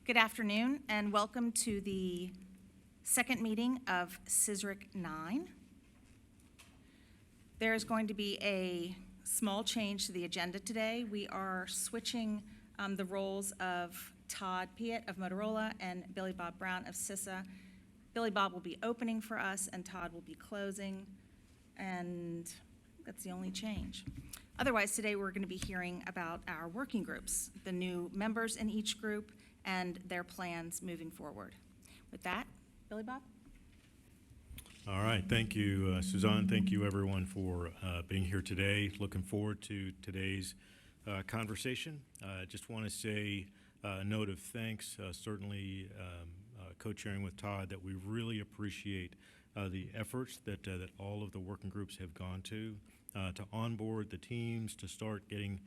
Good afternoon, and welcome to the second meeting of CSRIC 9. There's going to be a small change to the agenda today. We are switching the roles of Todd Piet of Motorola and Billy Bob Brown of CISA. Billy Bob will be opening for us, and Todd will be closing, and that's the only change. Otherwise, today we're going to be hearing about our working groups, the new members in each group, and their plans moving forward. With that, Billy Bob? All right, thank you, Suzanne. Thank you, everyone, for being here today. Looking forward to today's conversation. Just want to say a note of thanks, certainly co-chairing with Todd, that we really appreciate the efforts that all of the working groups have gone to onboard the teams, to start getting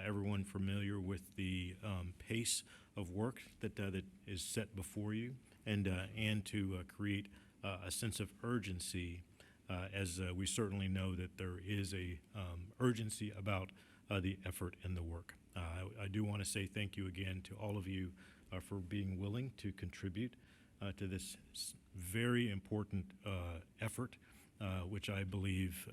everyone familiar with the pace of work that is set before you, and to create a sense of urgency, as we certainly know that there is a urgency about the effort and the work. I do want to say thank you again to all of you for being willing to contribute to this very important effort, which I believe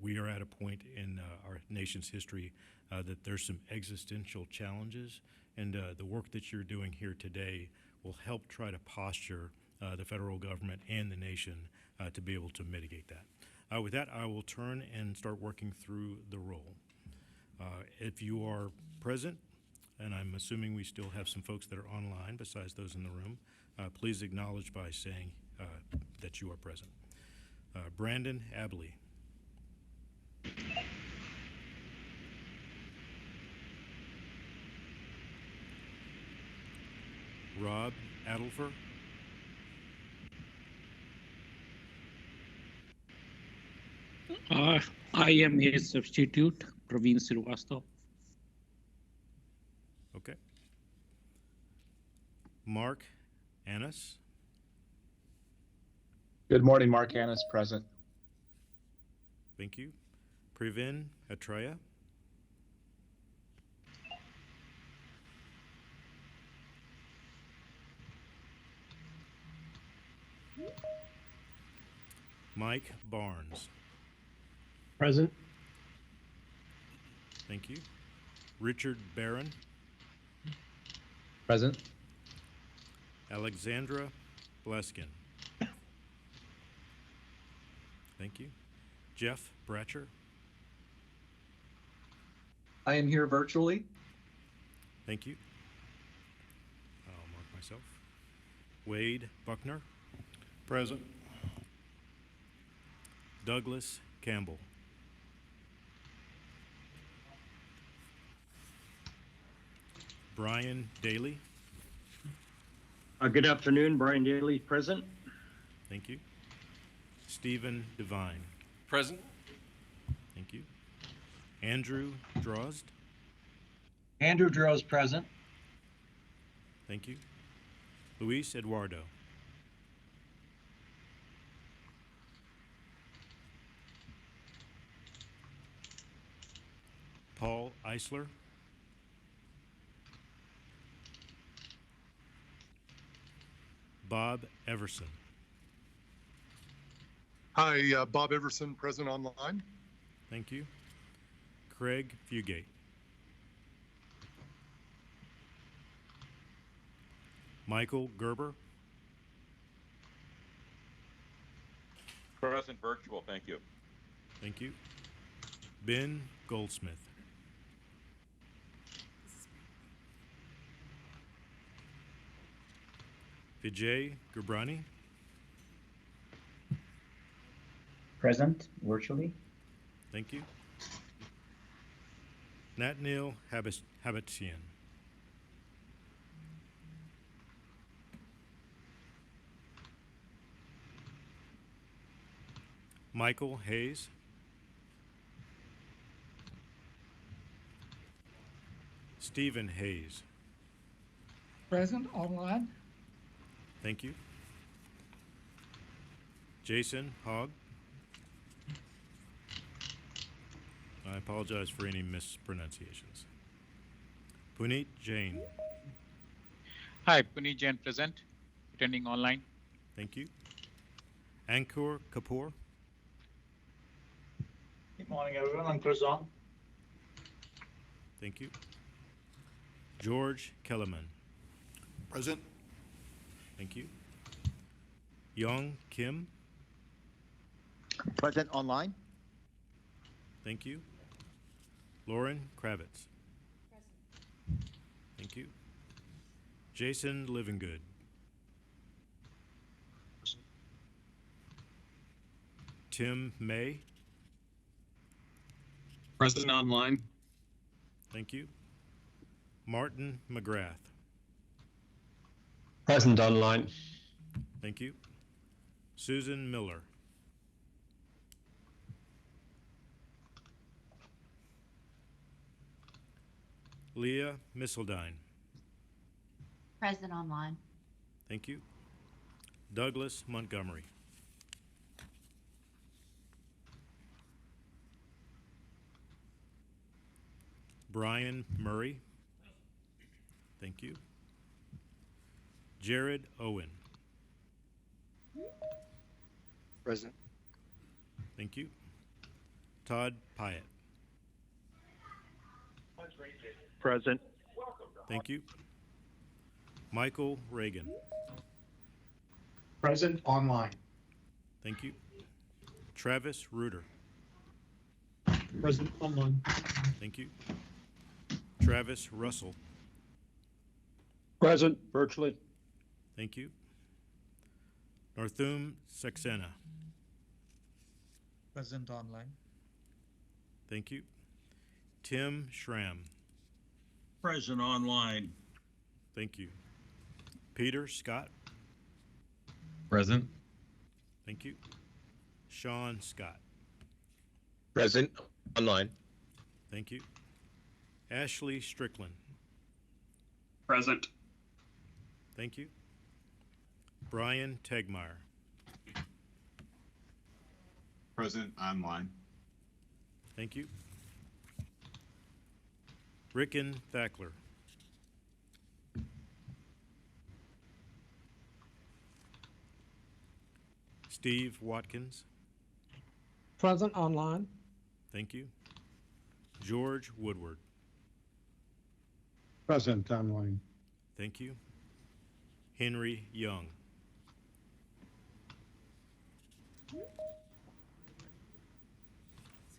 we are at a point in our nation's history that there's some existential challenges, and the work that you're doing here today will help try to posture the federal government and the nation to be able to mitigate that. With that, I will turn and start working through the roll. If you are present, and I'm assuming we still have some folks that are online besides those in the room, please acknowledge by saying that you are present. Brandon Abley. Rob Adelfer. I am his substitute, Praveen Srivastava. Okay. Mark Annis. Good morning, Mark Annis, present. Thank you. Previn Atreya. Mike Barnes. Present. Thank you. Richard Barron. Present. Alexandra Bleskin. Thank you. Jeff Bratcher. I am here virtually. Thank you. I'll mark myself. Wade Buckner. Present. Douglas Campbell. Brian Daly. Good afternoon, Brian Daly, present. Thank you. Stephen Devine. Present. Thank you. Andrew Drozd. Andrew Droz present. Thank you. Luis Eduardo. Paul Eisler. Bob Everson. Hi, Bob Everson, present online. Thank you. Craig Fugate. Michael Gerber. Present virtual, thank you. Thank you. Ben Goldsmith. Vijay Gubrani. Present, virtually. Thank you. Natnil Habatian. Michael Hayes. Stephen Hayes. Present, online. Thank you. Jason Hogg. I apologize for any mispronunciations. Puneet Jain. Hi, Puneet Jain present, attending online. Thank you. Ankur Kapoor. Good morning, everyone. I'm present. Thank you. George Kellerman. Present. Thank you. Young Kim. Present online. Thank you. Lauren Kravitz. Thank you. Jason Livingood. Tim May. Present online. Thank you. Martin McGrath. Present online. Thank you. Susan Miller. Leah Misseldine. Present online. Thank you. Douglas Montgomery. Brian Murray. Thank you. Jared Owen. Present. Thank you. Todd Pyatt. Present. Thank you. Michael Reagan. Present online. Thank you. Travis Reuter. Present online. Thank you. Travis Russell. Present virtually. Thank you. Northum Saxena. Present online. Thank you. Tim Schramm. Present online. Thank you. Peter Scott. Present. Thank you. Sean Scott. Present online. Thank you. Ashley Strickland. Present. Thank you. Brian Tegmeyer. Present online. Thank you. Rickon Thackler. Steve Watkins. Present online. Thank you. George Woodward. Present online. Thank you. Henry Young. So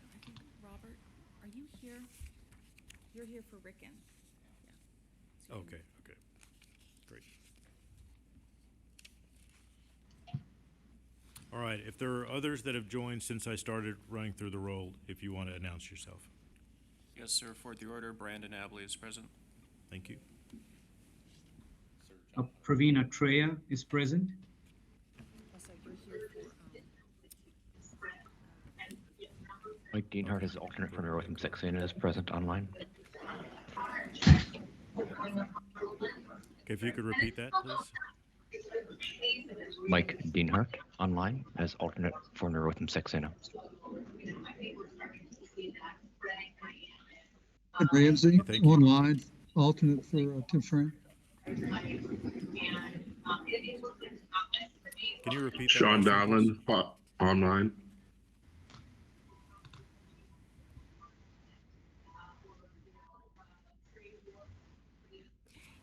I think, Robert, are you here? You're here for Rickon. Yeah. So you can- Okay, okay. Great. All right, if there are others that have joined since I started running through the roll, if you want to announce yourself. Yes, sir. For the order, Brandon Abley is present. Thank you. Praveen Atreya is present. Also, you're here for, Mike Deanhart is alternate for Northam Saxena is present online. Okay, if you could repeat that, please. Mike Deanhart online as alternate for Northam Saxena. Ramsey, Thank you. online, alternate for Tim Schramm. Can you repeat that? Sean last one, please? Dowland, online.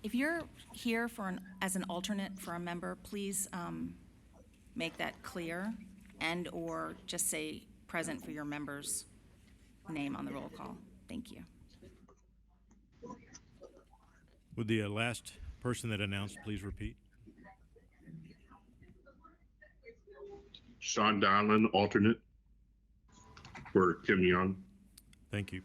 if you're here for as an alternate for a member, please make that clear and/or just say present for your member's name on the roll call. Thank you. Would the last person that announced please repeat? Sean Dowland, alternate for Tim Young. Thank you.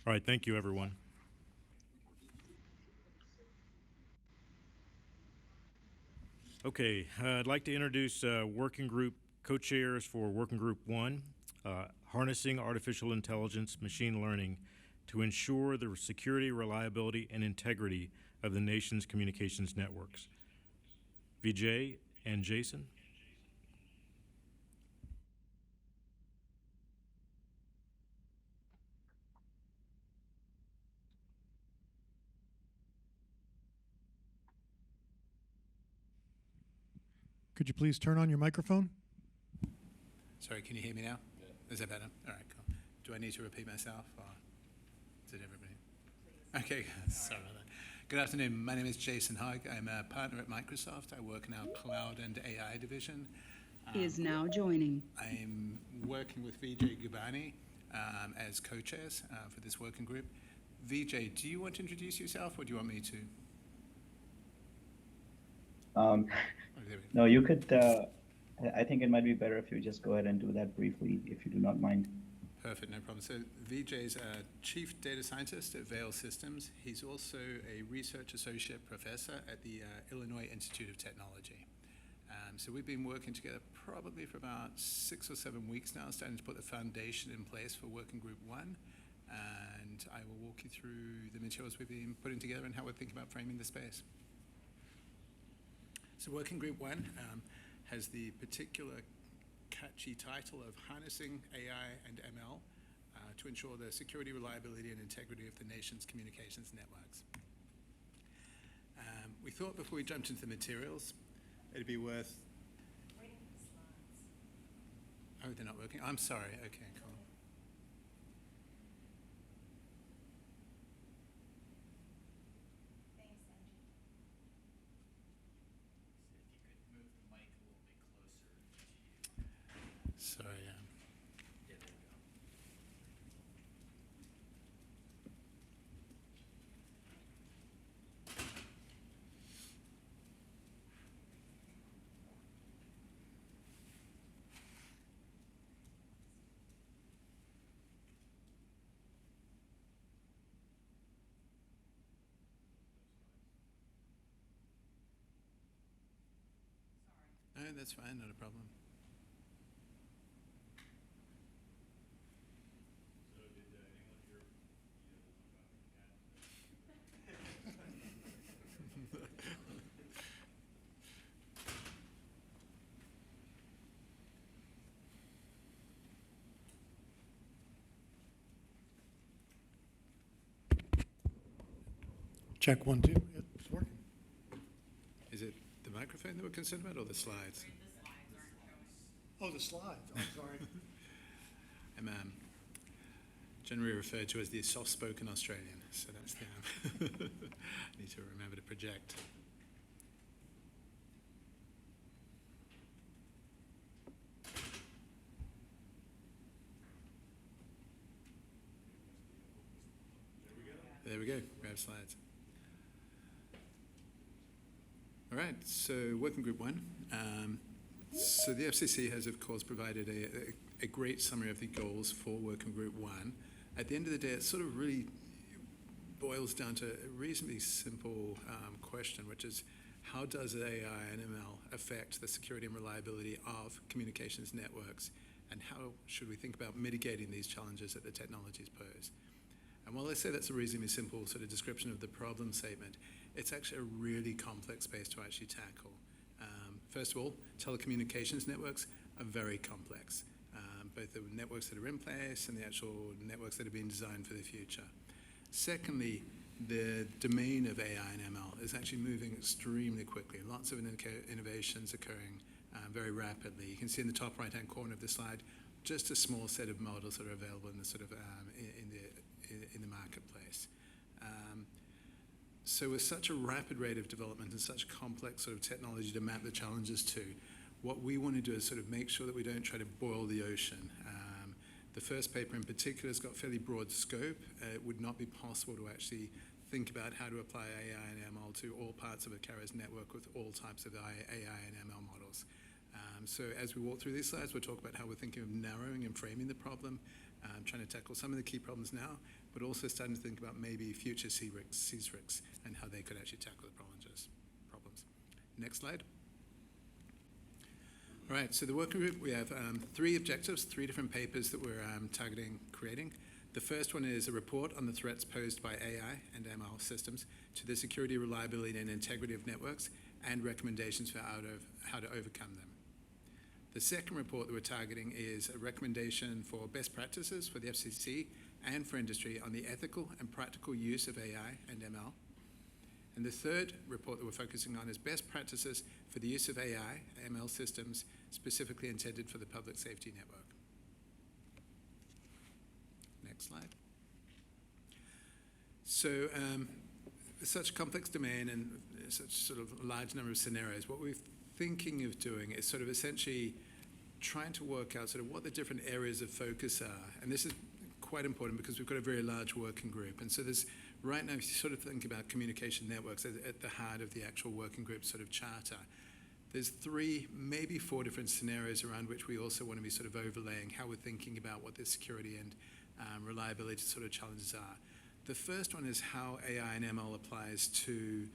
All right, thank you, everyone. Okay, I'd like to introduce working group co-chairs for Working Group 1, Harnessing Artificial Intelligence Machine Learning to ensure the security, reliability, and integrity of the nation's communications networks. Vijay and Jason. Could you please turn on your microphone? Sorry, can you hear me now? Is that better? All right, cool. Do I need to repeat myself, or is it everybody? Okay, sorry about that. Good afternoon. My name is Jason Hogg. I'm a partner at Microsoft. I work in our cloud and AI division. Is now joining. I'm working with Vijay Gubani as co-chairs for this working group. Vijay, do you want to introduce yourself, or do you want me to? No, you could, I think it might be better if you just go ahead and do that briefly, if you do not mind. Perfect, no problem. So Vijay's a chief data scientist at Vail Systems. He's also a research associate professor at the Illinois Institute of Technology. So we've been working together probably for about 6 or 7 weeks now, starting to put the foundation in place for Working Group 1. And I will walk you through the materials we've been putting together and how we're thinking about framing the space. So Working Group 1 has the particular catchy title of Harnessing AI and ML to ensure the security, reliability, and integrity of the nation's communications networks. We thought before we jumped into the materials, it'd be worth... Oh, they're not working? I'm sorry. Okay, cool. Sorry. No, that's fine, not a problem. Check 1, 2. Yep, it's working. Is it the microphone that we're concerned about, or the slides? Oh, the slides. I'm sorry. I'm generally referred to as the soft-spoken Australian, so that's the... I need to remember to project. There we go. Grab slides. All right, so Working Group 1. So the FCC has, of course, provided a great summary of the goals for Working Group 1. At the end of the day, it sort of really boils down to a reasonably simple question, which is, how does AI and ML affect the security and reliability of communications networks, and how should we think about mitigating these challenges that the technologies pose? And while I say that's a reasonably simple sort of description of the problem statement, it's actually a really complex space to actually tackle. First of all, telecommunications networks are very complex, both the networks that are in place and the actual networks that are being designed for the future. Secondly, the domain of AI and ML is actually moving extremely quickly. Lots of innovations occurring very rapidly. You can see in the top right-hand corner of the slide just a small set of models that are available in the sort of in the marketplace. So with such a rapid rate of development and such complex sort of technology to map the challenges to, what we want to do is sort of make sure that we don't try to boil the ocean. The first paper in particular has got fairly broad scope. It would not be possible to actually think about how to apply AI and ML to all parts of a carrier's network with all types of AI and ML models. So as we walk through these slides, we'll talk about how we're thinking of narrowing and framing the problem, trying to tackle some of the key problems now, but also starting to think about maybe future CSRICs and how they could actually tackle the problems. Next slide. All right, so the working group, we have 3 objectives, 3 different papers that we're targeting creating. The first one is a report on the threats posed by AI and ML systems to the security, reliability, and integrity of networks, and recommendations for how to overcome them. The second report that we're targeting is a recommendation for best practices for the FCC and for industry on the ethical and practical use of AI and ML. And the third report that we're focusing on is best practices for the use of AI, ML systems, specifically intended for the public safety network. Next slide. So with such a complex domain and such sort of a large number of scenarios, what we're thinking of doing is sort of essentially trying to work out sort of what the different areas of focus are. And this is quite important because we've got a very large working group. And so there's, right now, if you sort of think about communication networks at the heart of the actual working group sort of charter, there's 3, maybe 4 different scenarios around which we also want to be sort of overlaying how we're thinking about what the security and reliability sort of challenges are. The first one is how AI and ML applies to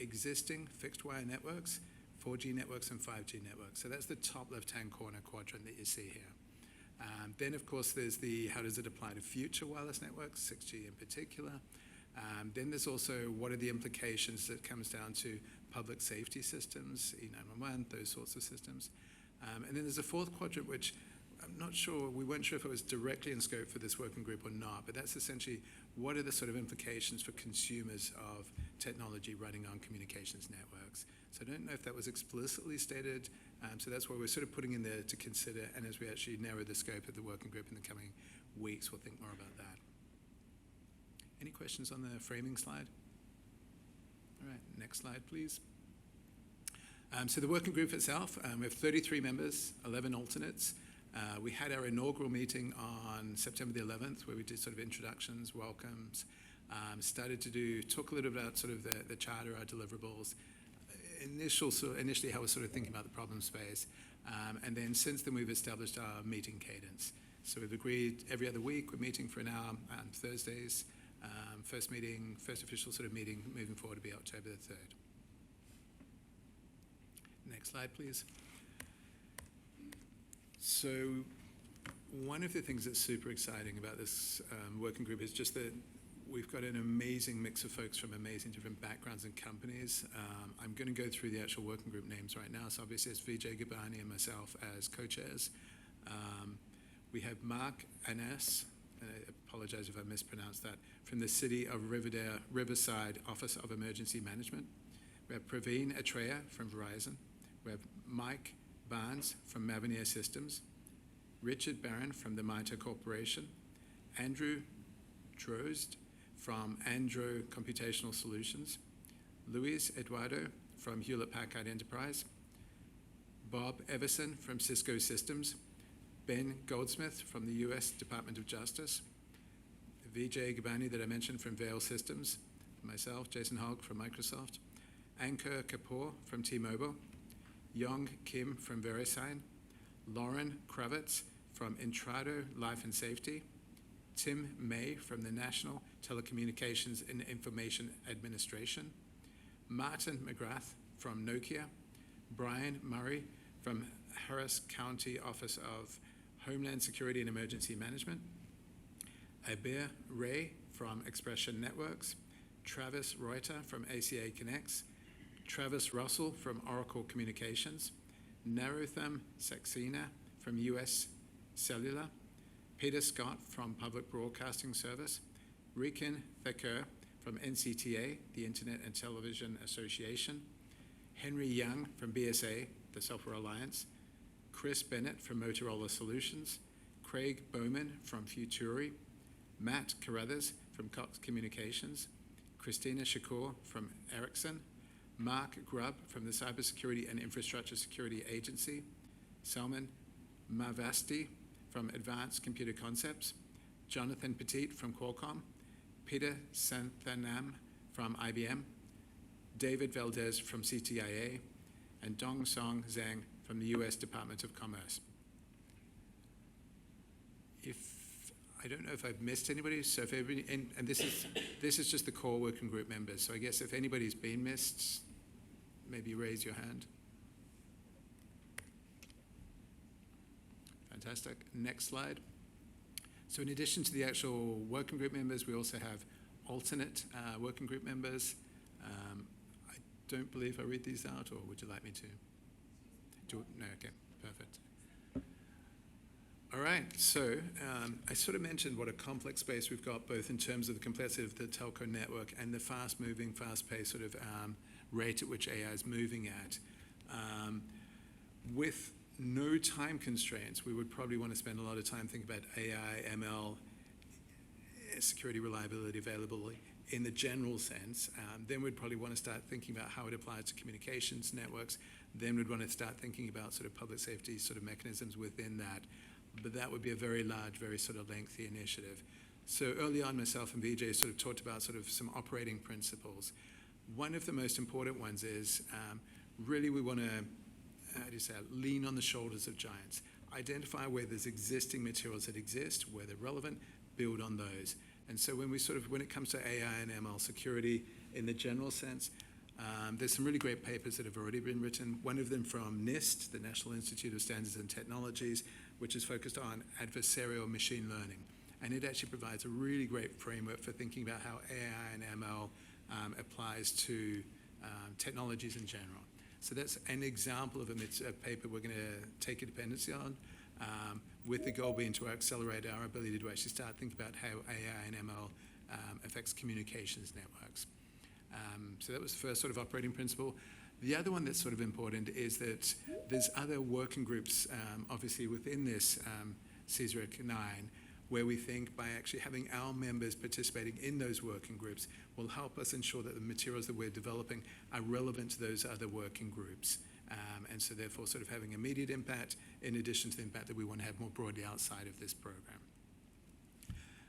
existing fixed wire networks, 4G networks and 5G networks. So that's the top left-hand corner quadrant that you see here. Then, of course, there's the how does it apply to future wireless networks, 6G in particular. Then there's also what are the implications that comes down to public safety systems, E911, those sorts of systems. And then there's a fourth quadrant, which I'm not sure, we weren't sure if it was directly in scope for this working group or not, but that's essentially what are the sort of implications for consumers of technology running on communications networks. So I don't know if that was explicitly stated, so that's what we're sort of putting in there to consider, and as we actually narrow the scope of the working group in the coming weeks, we'll think more about that. Any questions on the framing slide? All right, next slide, please. So the working group itself, we have 33 members, 11 alternates. We had our inaugural meeting on September the 11th, where we did sort of introductions, welcomes, started to talk a little bit about sort of the charter, our deliverables, initially how we're sort of thinking about the problem space. And then since then, we've established our meeting cadence. So we've agreed every other week, we're meeting for an hour on Thursdays. First official sort of meeting moving forward to be October the 3rd. Next slide, please. So one of the things that's super exciting about this working group is just that we've got an amazing mix of folks from amazing different backgrounds and companies. I'm going to go through the actual working group names right now. So obviously it's Vijay Gabani and myself as co-chairs. We have Mark Anes, and I apologize if I mispronounced that, from the City of Riverside Office of Emergency Management. We have Praveen Atreya from Verizon. We have Mike Barnes from Mavenir Systems, Richard Barron from the Mitre Corporation, Andrew Drozd from Andro Computational Solutions, Luis Eduardo from Hewlett-Packard Enterprise, Bob Everson from Cisco Systems, Ben Goldsmith from the U.S. Department of Justice, Vijay Gabani that I mentioned from Vail Systems, myself, Jason Hogg from Microsoft, Ankur Kapoor from T-Mobile, Yong Kim from VeriSign, Lauren Kravitz from Intrado Life and Safety, Tim May from the National Telecommunications and Information Administration, Martin McGrath from Nokia, Brian Murray from Harris County Office of Homeland Security and Emergency Management, Abir Ray from Expression Networks, Travis Reuter from ACA Connects, Travis Russell from Oracle Communications, Narotham Saxena from US Cellular, Peter Scott from Public Broadcasting Service, Rikin Thakur from NCTA, the Internet and Television Association, Henry Young from BSA, the Software Alliance, Chris Bennett from Motorola Solutions, Craig Bowman from Futuri, Matt Carruthers from Cox Communications, Christina Shakur from Ericsson, Mark Grubb from the Cybersecurity and Infrastructure Security Agency, Salman Mavasti from Advanced Computer Concepts, Jonathan Petit from Qualcomm, Peter Santhanam from IBM, David Valdez from CTIA, and Dong Song Zhang from the U.S. Department of Commerce. I don't know if I've missed anybody, so if everybody, and this is just the core working group members, so I guess if anybody's been missed, maybe raise your hand. Fantastic. Next slide. So in addition to the actual working group members, we also have alternate working group members. I don't believe I read these out, or would you like me to? No, okay, perfect. All right, so I sort of mentioned what a complex space we've got, both in terms of the complexity of the telco network and the fast-moving, fast-paced sort of rate at which AI is moving at. With no time constraints, we would probably want to spend a lot of time thinking about AI, ML, security, reliability, availability in the general sense. Then we'd probably want to start thinking about how it applies to communications networks. Then we'd want to start thinking about sort of public safety sort of mechanisms within that. But that would be a very large, very sort of lengthy initiative. So early on, myself and Vijay sort of talked about sort of some operating principles. One of the most important ones is really we want to, how do you say, lean on the shoulders of giants. Identify where there's existing materials that exist, where they're relevant, build on those. And so when it comes to AI and ML security in the general sense, there's some really great papers that have already been written. One of them from NIST, the National Institute of Standards and Technologies, which is focused on adversarial machine learning. And it actually provides a really great framework for thinking about how AI and ML applies to technologies in general. So that's an example of a paper we're going to take a dependency on, with the goal being to accelerate our ability to actually start thinking about how AI and ML affects communications networks. So that was the first sort of operating principle. The other one that's sort of important is that there's other working groups, obviously within this CSRIC 9, where we think by actually having our members participating in those working groups will help us ensure that the materials that we're developing are relevant to those other working groups. And so therefore sort of having immediate impact in addition to the impact that we want to have more broadly outside of this program.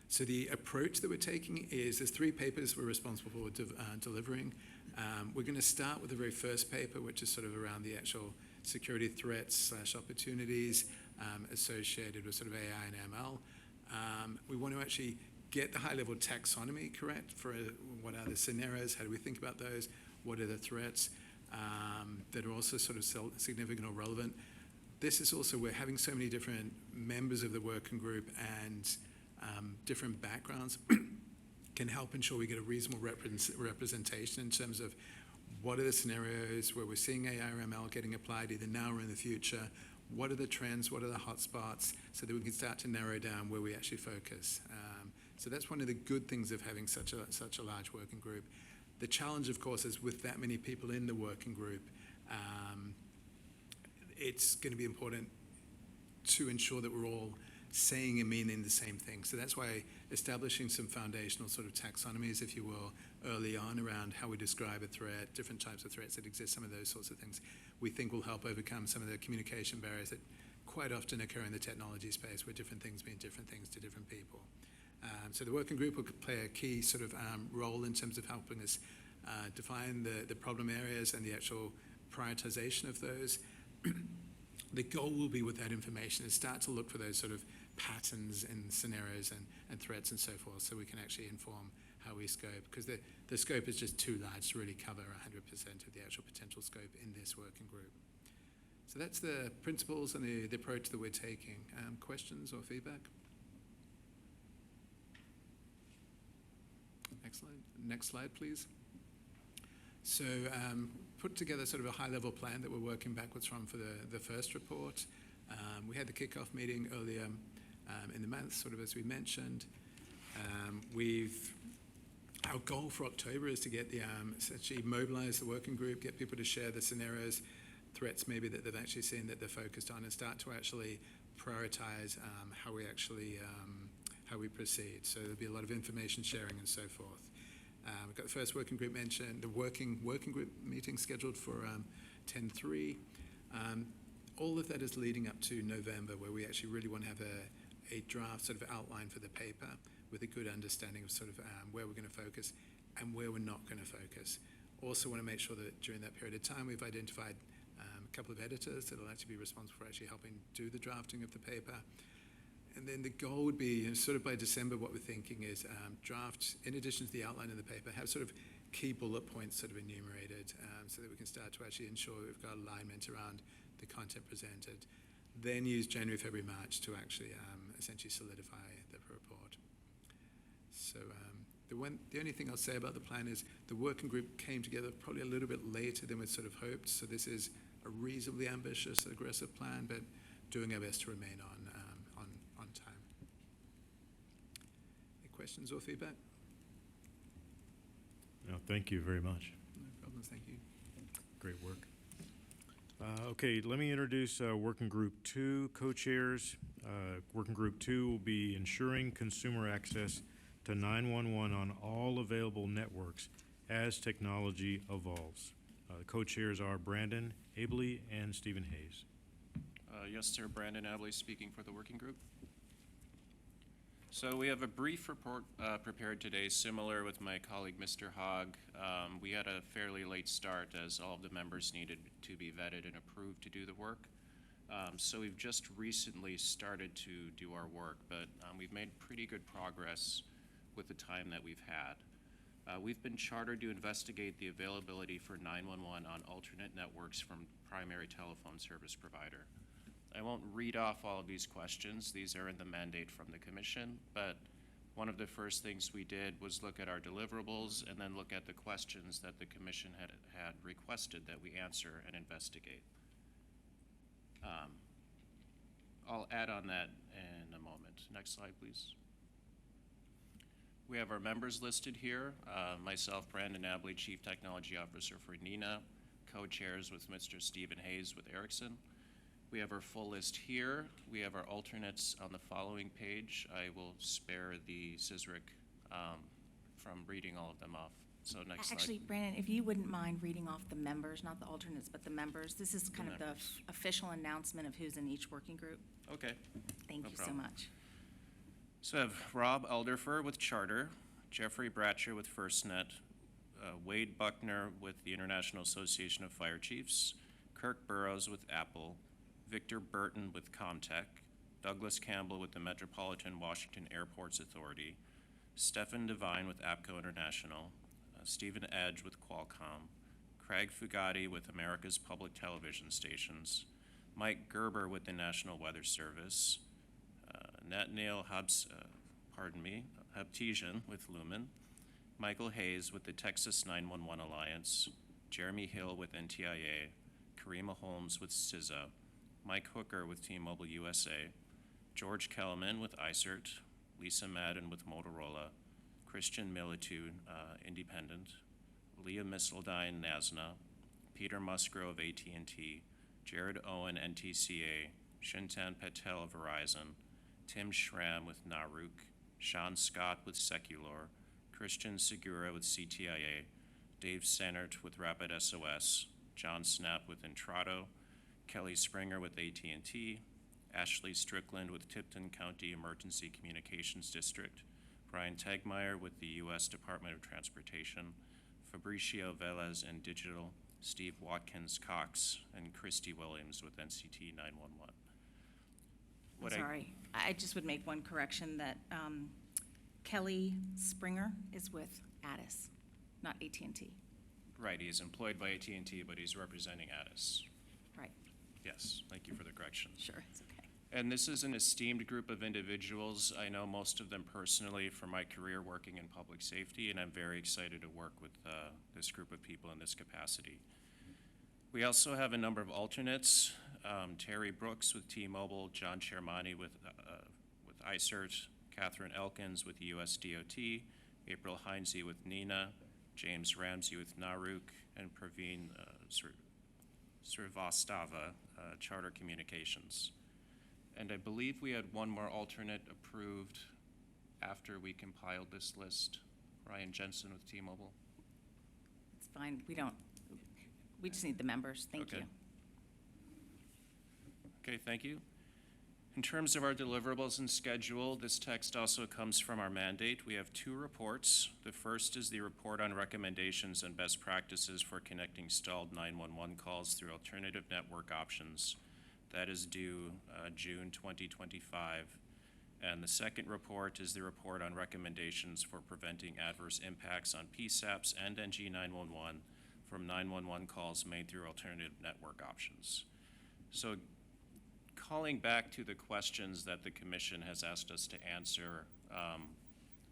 So the approach that we're taking is there's 3 papers we're responsible for delivering. We're going to start with the very first paper, which is sort of around the actual security threats / opportunities associated with sort of AI and ML. We want to actually get the high-level taxonomy correct for what are the scenarios, how do we think about those, what are the threats that are also sort of significant or relevant. This is also, we're having so many different members of the working group and different backgrounds can help ensure we get a reasonable representation in terms of what are the scenarios where we're seeing AI or ML getting applied either now or in the future, what are the trends, what are the hotspots, so that we can start to narrow down where we actually focus. So that's one of the good things of having such a large working group. The challenge, of course, is with that many people in the working group, it's going to be important to ensure that we're all saying and meaning the same thing. So that's why establishing some foundational sort of taxonomies, if you will, early on around how we describe a threat, different types of threats that exist, some of those sorts of things, we think will help overcome some of the communication barriers that quite often occur in the technology space, where different things mean different things to different people. So the working group will play a key sort of role in terms of helping us define the problem areas and the actual prioritization of those. The goal will be with that information is start to look for those sort of patterns and scenarios and threats and so forth, so we can actually inform how we scope, because the scope is just too large to really cover 100% of the actual potential scope in this working group. So that's the principles and the approach that we're taking. Questions or feedback? Excellent. Next slide, please. So put together sort of a high-level plan that we're working backwards from for the first report. We had the kickoff meeting earlier in the month, sort of as we mentioned. Our goal for October is to get essentially mobilize the working group, get people to share the scenarios, threats maybe that they've actually seen that they're focused on, and start to actually prioritize how we proceed. So there'll be a lot of information sharing and so forth. We've got the first working group mentioned, the working group meeting scheduled for 10/3. All of that is leading up to November, where we actually really want to have a draft sort of outline for the paper with a good understanding of sort of where we're going to focus and where we're not going to focus. Also want to make sure that during that period of time we've identified a couple of editors that will actually be responsible for actually helping do the drafting of the paper. And then the goal would be, sort of by December, what we're thinking is draft, in addition to the outline of the paper, have sort of key bullet points sort of enumerated so that we can start to actually ensure we've got alignment around the content presented. Then use January, February, March to actually essentially solidify the report. So the only thing I'll say about the plan is the working group came together probably a little bit later than we sort of hoped. So this is a reasonably ambitious, aggressive plan, but doing our best to remain on questions or feedback? No, thank you very much. No problems, thank you. Great work. Okay, let me introduce Working Group 2 co-chairs. Working Group 2 will be ensuring consumer access to 911 on all available networks as technology evolves. The co-chairs are Brandon Abley and Stephen Hayes. Yes, sir. Brandon Abley speaking for the working group. So we have a brief report prepared today, similar with my colleague, Mr. Hogg. We had a fairly late start as all of the members needed to be vetted and approved to do the work. So we've just recently started to do our work, but we've made pretty good progress with the time that we've had. We've been chartered to investigate the availability for 911 on alternate networks from primary telephone service provider. I won't read off all of these questions. These are in the mandate from the commission, but one of the first things we did was look at our deliverables and then look at the questions that the commission had requested that we answer and investigate. I'll add on that in a moment. Next slide, please. We have our members listed here. Myself, Brandon Abley, Chief Technology Officer for NENA, co-chairs with Mr. Stephen Hayes with Ericsson. We have our full list here. We have our alternates on the following page. I will spare the CSRIC from reading all of them off. So next slide. Actually, Brandon, if you wouldn't mind reading off the members, not the alternates, but the members. This is kind of the official announcement of who's in each working group. Okay. Thank No you problem. so much. So I have Rob Alderfer with Charter, Jeffrey Bratcher with FirstNet, Wade Buckner with the International Association of Fire Chiefs, Kirk Burrows with Apple, Victor Burton with Comtech, Douglas Campbell with the Metropolitan Washington Airports Authority, Stefan Devine with APCO International, Stephen Edge with Qualcomm, Craig Fugati with America's Public Television Stations, Mike Gerber with the National Weather Service, Natnail Habtesian with Lumen, Michael Hayes with the Texas 911 Alliance, Jeremy Hill with NTIA, Karima Holmes with CISA, Mike Hooker with T-Mobile USA, George Kellerman with ICERT, Lisa Madden with Motorola, Christian Militu, Independent, Leah Missildine, NASNA, Peter Musgrove of AT&T, Jared Owen, NTCA, Shintan Patel, Verizon, Tim Schramm with Naruk, Sean Scott with Secular, Christian Segura with CTIA, Dave Sennert with Rapid SOS, John Snap with Intrado, Kelly Springer with AT&T, Ashley Strickland with Tipton County Emergency Communications District, Brian Tegmeyer with the U.S. Department of Transportation, Fabricio Velez in Digital, Steve Watkins Cox, and Christy Williams with NCT 911. Sorry, I just would make one correction that Kelly Springer is with Addis, not AT&T. Right, he's employed by AT&T, but he's representing Addis. Right. Yes, thank you for the correction. Sure, it's okay. And this is an esteemed group of individuals. I know most of them personally from my career working in public safety, and I'm very excited to work with this group of people in this capacity. We also have a number of alternates. Terry Brooks with T-Mobile, John Chermani with ICERT, Catherine Elkins with US DOT, April Heinze with NENA, James Ramsey with Naruk, and Praveen Srivastava, Charter Communications. And I believe we had one more alternate approved after we compiled this list, Ryan Jensen with T-Mobile. It's fine, we just need the members, thank you. Okay, thank you. In terms of our deliverables and schedule, this text also comes from our mandate. We have two reports. The first is the report on recommendations and best practices for connecting stalled 911 calls through alternative network options. That is due June 2025. And the second report is the report on recommendations for preventing adverse impacts on PSAPs and NG911 from 911 calls made through alternative network options. So calling back to the questions that the commission has asked us to answer,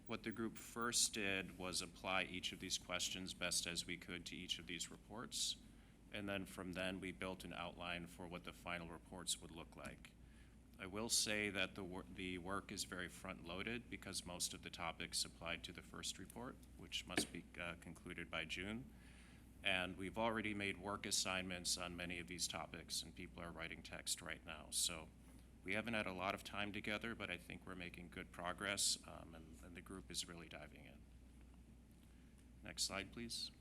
what the group first did was apply each of these questions best as we could to each of these reports. And then from then, we built an outline for what the final reports would look like. I will say that the work is very front-loaded because most of the topics applied to the first report, which must be concluded by June. And we've already made work assignments on many of these topics, and people are writing text right now. So we haven't had a lot of time together, but I think we're making good progress, and the group is really diving in. Next slide, please.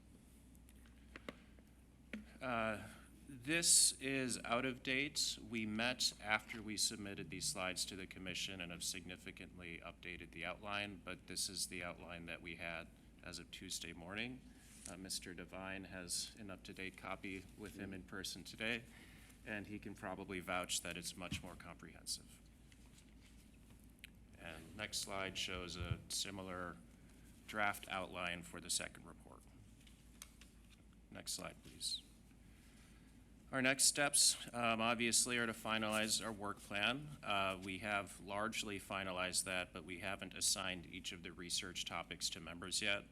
This is out of date. We met after we submitted these slides to the commission and have significantly updated the outline, but this is the outline that we had as of Tuesday morning. Mr. Devine has an up-to-date copy with him in person today, and he can probably vouch that it's much more comprehensive. And next slide shows a similar draft outline for the second report. Next slide, please. Our next steps, obviously, are to finalize our work plan. We have largely finalized that, but we haven't assigned each of the research topics to members yet.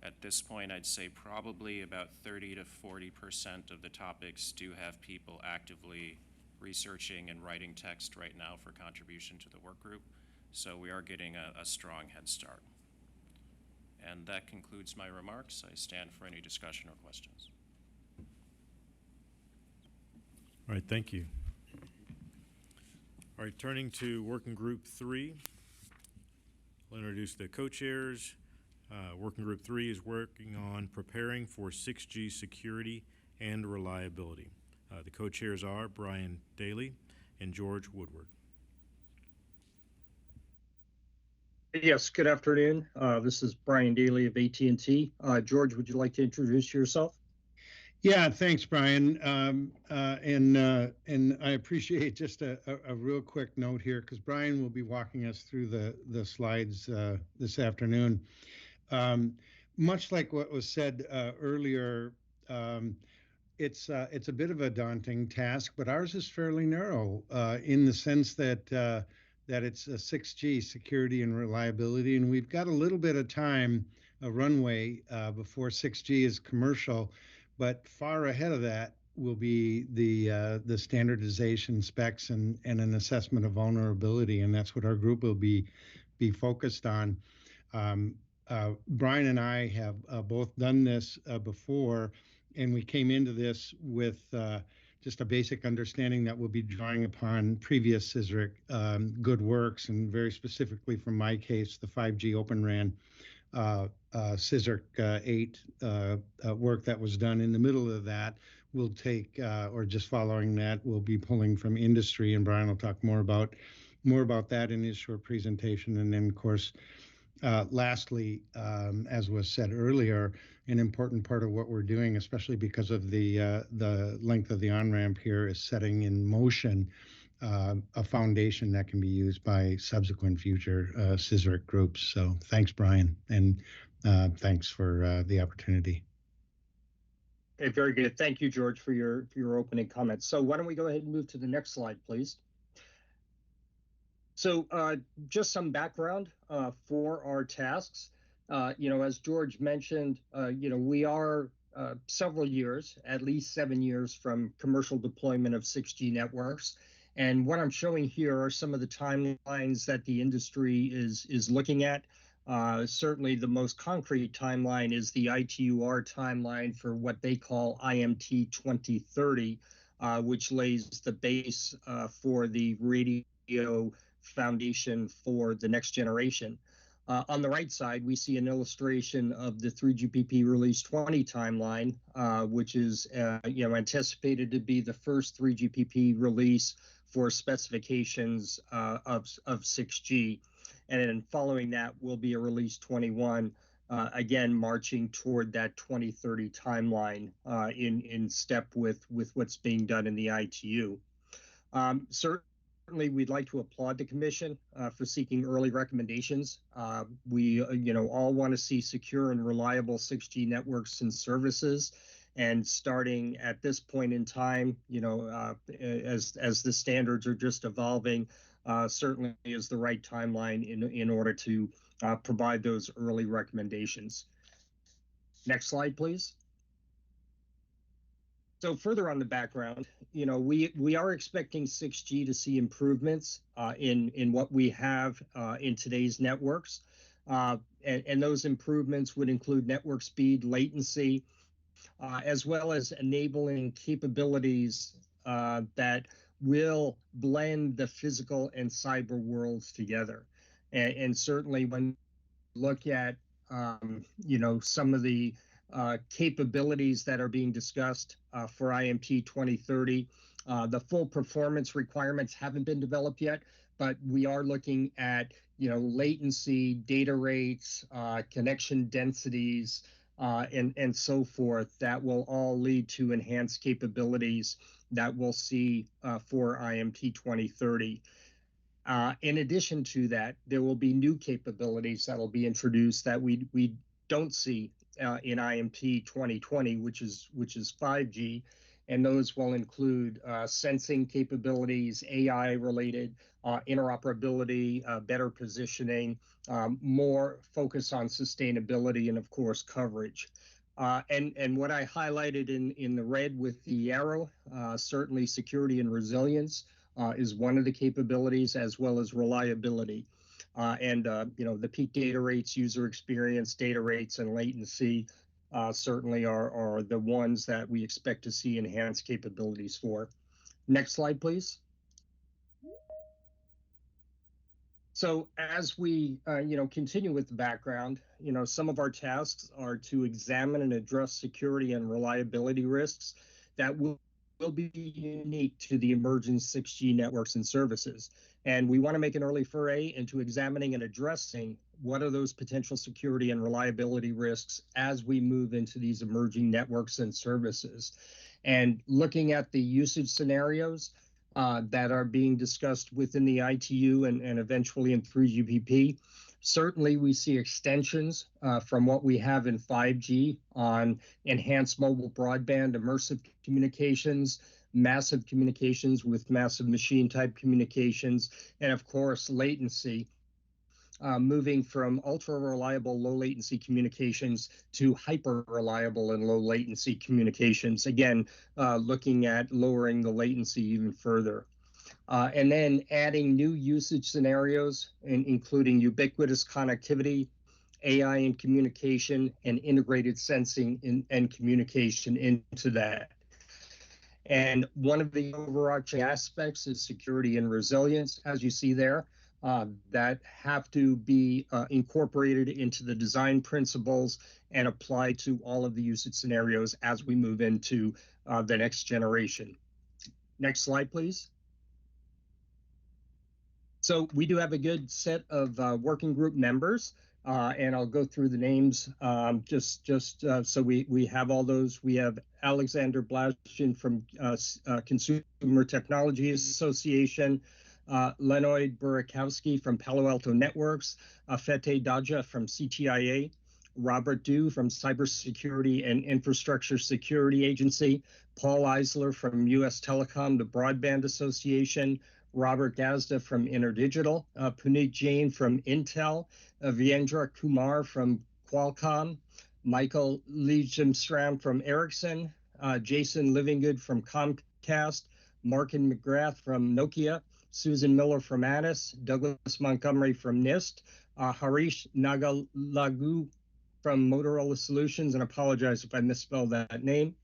At this point, I'd say probably about 30 to 40% of the topics do have people actively researching and writing text right now for contribution to the work group. So we are getting a strong head start. And that concludes my remarks. I stand for any discussion or questions. All right, thank you. All right, turning to Working Group 3, I'll introduce the co-chairs. Working Group 3 is working on preparing for 6G security and reliability. The co-chairs are Brian Daly and George Woodward. Yes, good afternoon. This is Brian Daly of AT&T. George, would you like to introduce yourself? Yeah, thanks, Brian. And I appreciate just a real quick note here, because Brian will be walking us through the slides this afternoon. Much like what was said earlier, it's a bit of a daunting task, but ours is fairly narrow in the sense that it's a 6G security and reliability, and we've got a little bit of time, a runway before 6G is commercial, but far ahead of that will be the standardization specs and an assessment of vulnerability, and that's what our group will be focused on. Brian and I have both done this before, and we came into this with just a basic understanding that we'll be drawing upon previous CSRIC good works, and very specifically from my case, the 5G Open RAN CSRIC 8 work that was done. In the middle of that, we'll take, or just following that, we'll be pulling from industry, and Brian will talk more about that in his short presentation. And then, of course, lastly, as was said earlier, an important part of what we're doing, especially because of the length of the on-ramp here, is setting in motion a foundation that can be used by subsequent future CSRIC groups. So thanks, Brian, and thanks for the opportunity. Okay, very good. Thank you, George, for your opening comments. So why don't we go ahead and move to the next slide, please? So just some background for our tasks. As George mentioned, we are several years, at least 7 years from commercial deployment of 6G networks. And what I'm showing here are some of the timelines that the industry is looking at. Certainly the most concrete timeline is the ITUR timeline for what they call IMT 2030, which lays the base for the radio foundation for the next generation. On the right side, we see an illustration of the 3GPP Release 20 timeline, which is anticipated to be the first 3GPP release for specifications of 6G. And then following that will be a Release 21, again, marching toward that 2030 timeline in step with what's being done in the ITU. Certainly, we'd like to applaud the Commission for seeking early recommendations. We, all want to see secure and reliable 6G networks and services. And starting at this point in time, as the standards are just evolving, certainly is the right timeline in order to provide those early recommendations. Next slide, please. So further on the background, we are expecting 6G to see improvements in what we have in today's networks. And those improvements would include network speed, latency, as well as enabling capabilities that will blend the physical and cyber worlds together. And certainly when we look at, some of the capabilities that are being discussed for IMT 2030, the full performance requirements haven't been developed yet, but we are looking at, latency, data rates, connection densities, and so forth that will all lead to enhanced capabilities that we'll see for IMT 2030. In addition to that, there will be new capabilities that will be introduced that we don't see in IMT 2020, which is 5G, and those will include sensing capabilities, AI related, interoperability, better positioning, more focus on sustainability, and of course coverage. And what I highlighted in the red with the arrow, certainly security and resilience is one of the capabilities, as well as reliability. The peak data rates, user experience, data rates, and latency certainly are the ones that we expect to see enhanced capabilities for. Next slide, please. So as we, continue with the background, some of our tasks are to examine and address security and reliability risks that will be unique to the emerging 6G networks and services. And we want to make an early foray into examining and addressing what are those potential security and reliability risks as we move into these emerging networks and services. And looking at the usage scenarios that are being discussed within the ITU and eventually in 3GPP, certainly we see extensions from what we have in 5G on enhanced mobile broadband, immersive communications, massive communications with massive machine type communications, and of course latency, moving from ultra reliable low latency communications to hyper reliable and low latency communications, again looking at lowering the latency even further. And then adding new usage scenarios, including ubiquitous connectivity, AI and communication, and integrated sensing and communication into that. And one of the overarching aspects is security and resilience, as you see there, that have to be incorporated into the design principles and applied to all of the usage scenarios as we move into the next generation. Next slide, please. So we do have a good set of working group members, and I'll go through the names just so we have all those. We have Alexander Blashin from Consumer Technology Association, Lenoid Burakowski from Palo Alto Networks, Fete Daja from CTIA, Robert Du from Cybersecurity and Infrastructure Security Agency, Paul Eisler from US Telecom, the Broadband Association, Robert Gazda from InterDigital, Puneet Jain from Intel, Vyendra Kumar from Qualcomm, Michael Liejemstram from Ericsson, Jason Livingood from Comcast, Markin McGrath from Nokia, Susan Miller from Addis, Douglas Montgomery from NIST, Harish Nagalagu from Motorola Solutions, and apologize if I misspelled that name.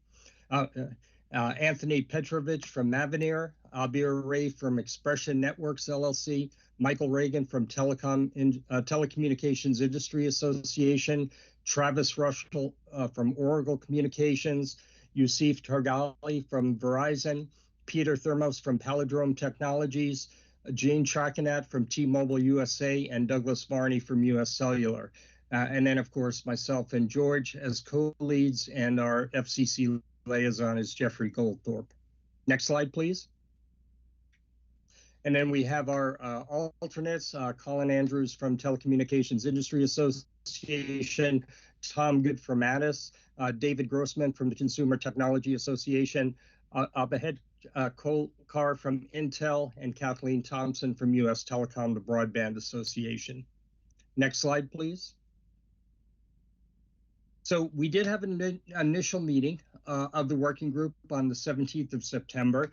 Anthony Petrovich from Mavenir, Abir Ray from Expression Networks LLC, Michael Reagan from Telecommunications Industry Association, Travis Rushell from Oracle Communications, Yusuf Targali from Verizon, Peter Thermos from Palindrome Technologies, Jane Chakanat from T-Mobile USA, and Douglas Varney from US Cellular. And then, of course, myself and George as co-leads, and our FCC liaison is Jeffrey Goldthorpe. Next slide, please. And then we have our alternates, Colin Andrews from Telecommunications Industry Association, Tom Good from Addis, David Grossman from the Consumer Technology Association, Abehed Kolkar from Intel, and Kathleen Thompson from US Telecom, the Broadband Association. Next slide, please. So we did have an initial meeting of the working group on the 17th of September,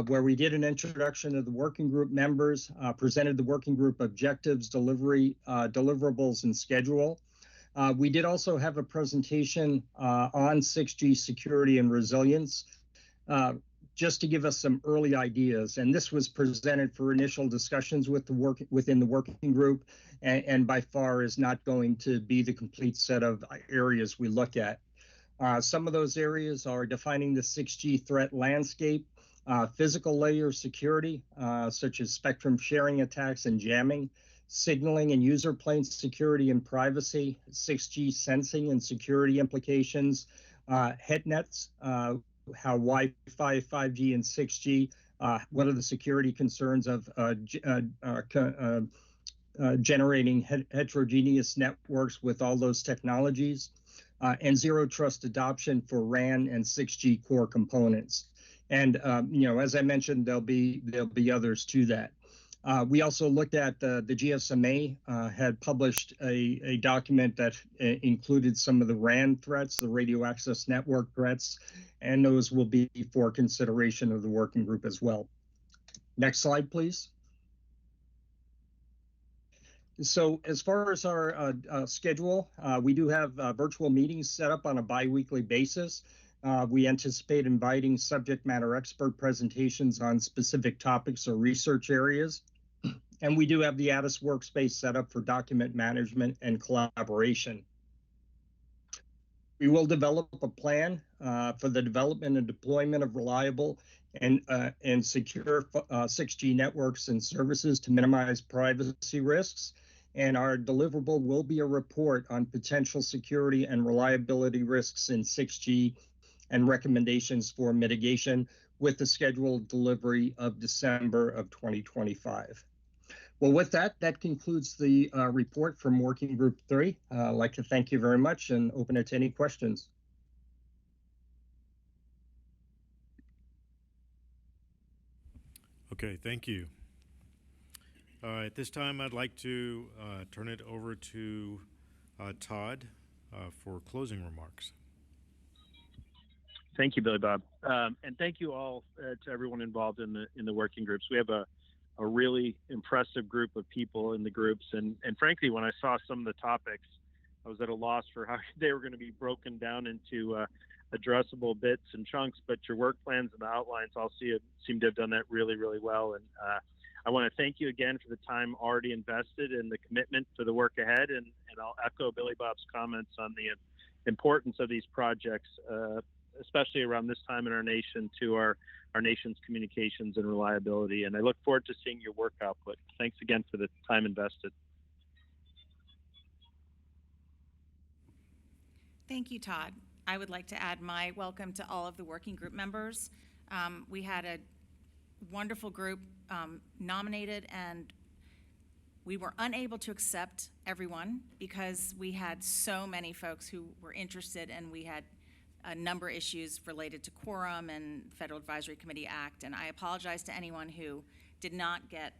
where we did an introduction of the working group members, presented the working group objectives, deliverables, and schedule. We did also have a presentation on 6G security and resilience, just to give us some early ideas. And this was presented for initial discussions with within the working group, and by far is not going to be the complete set of areas we look at. Some of those areas are defining the 6G threat landscape, physical layer security, such as spectrum sharing attacks and jamming, signaling and user plane security and privacy, 6G sensing and security implications, head nets, how Wi-Fi, 5G, and 6G, what are the security concerns of generating heterogeneous networks with all those technologies, and zero trust adoption for RAN and 6G core components. And as I mentioned, there'll be others to that. We also looked at the GSMA had published a document that included some of the RAN threats, the radio access network threats, and those will be for consideration of the working group as well. Next slide, please. So as far as our schedule, we do have virtual meetings set up on a bi-weekly basis. We anticipate inviting subject matter expert presentations on specific topics or research areas. And we do have the Addis workspace set up for document management and collaboration. We will develop a plan for the development and deployment of reliable and secure 6G networks and services to minimize privacy risks. And our deliverable will be a report on potential security and reliability risks in 6G and recommendations for mitigation, with the scheduled delivery of December of 2025. Well, with that, that concludes the report from Working Group 3. I'd like to thank you very much and open it to any questions. Okay, thank you. At this time, I'd like to turn it over to Todd for closing remarks. Thank you, Billy Bob, and thank you all to everyone involved in the working groups. We have a really impressive group of people in the groups, and frankly, when I saw some of the topics, I was at a loss for how they were going to be broken down into addressable bits and chunks. But your work plans and the outlines all seem to have done that really, really well. And I want to thank you again for the time already invested and the commitment for the work ahead. And I'll echo Billy Bob's comments on the importance of these projects, especially around this time in our nation, to our nation's communications and reliability. And I look forward to seeing your work output. Thanks again for the time invested. Thank you, Todd. I would like to add my welcome to all of the working group members. We had a wonderful group nominated, and we were unable to accept everyone because we had so many folks who were interested, and we had a number of issues related to quorum and Federal Advisory Committee Act. And I apologize to anyone who did not get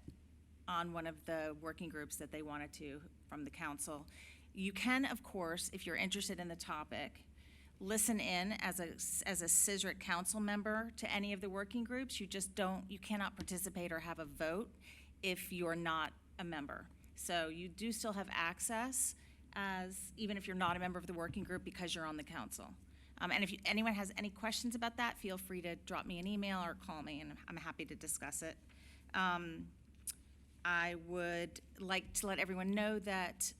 on one of the working groups that they wanted to from the council. You can, of course, if you're interested in the topic, listen in as a CSRIC council member to any of the working groups. You cannot participate or have a vote if you're not a member. So you do still have access even if you're not a member of the working group, because you're on the council. And if anyone has any questions about that, feel free to drop me an email or call me, and I'm happy to discuss it. I would like to let everyone know that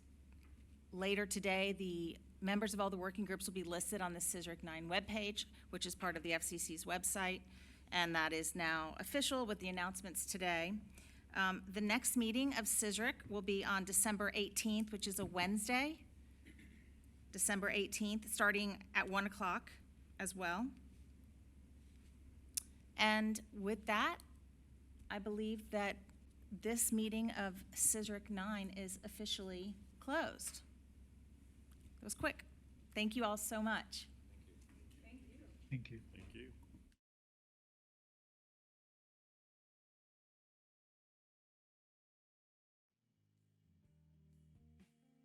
later today, the members of all the working groups will be listed on the CSRIC 9 webpage, which is part of the FCC's website, and that is now official with the announcements today. The next meeting of CSRIC will be on December 18th, which is a Wednesday. December 18th, starting at 1 o'clock as well. And with that, I believe that this meeting of CSRIC 9 is officially closed. It was quick. Thank you all so much. Thank you. Thank you.